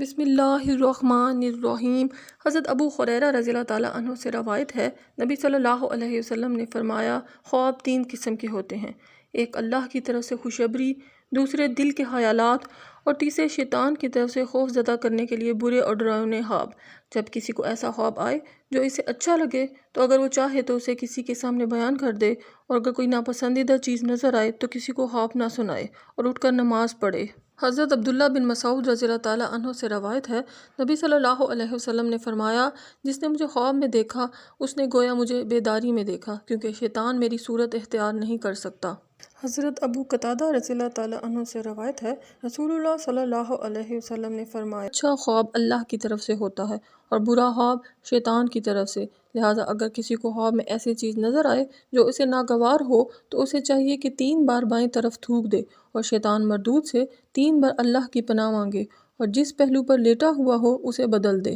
بسم اللہ الرحمن الرحیم۔ حضرت ابو ہریرہ رضی اللہ تعالیٰ عنہ سے روایت ہے، نبی صلی اللہ علیہ وسلم نے فرمایا، خواب 3 قسم کے ہوتے ہیں، ایک اللہ کی طرف سے خوشخبری، دوسرے دل کے خیالات اور تیسرے شیطان کی طرف سے خوف زدہ کرنے کے لیے برے اور ڈراؤنے خواب۔ جب کسی کو ایسا خواب آئے جو اسے اچھا لگے تو اگر وہ چاہے تو اسے کسی کے سامنے بیان کر دے، اور اگر کوئی ناپسندیدہ چیز نظر آئے تو کسی کو خواب نہ سنائے اور اٹھ کر نماز پڑھے۔ حضرت عبداللہ بن مسعود رضی اللہ تعالیٰ عنہ سے روایت ہے، نبی صلی اللہ علیہ وسلم نے فرمایا، جس نے مجھے خواب میں دیکھا اس نے گویا مجھے بیداری میں دیکھا، کیونکہ شیطان میری صورت اختیار نہیں کر سکتا۔ حضرت ابو قتادہ رضی اللہ تعالیٰ عنہ سے روایت ہے، رسول اللہ صلی اللہ علیہ وسلم نے فرمایا، اچھا خواب اللہ کی طرف سے ہوتا ہے اور برا خواب شیطان کی طرف سے، لہٰذا اگر کسی کو خواب میں ایسی چیز نظر آئے جو اسے ناگوار ہو تو اسے چاہیے کہ 3 بار بائیں طرف تھوک دے اور شیطان مردود سے 3 بار اللہ کی پناہ مانگے، اور جس پہلو پر لیٹا ہوا ہو اسے بدل دے۔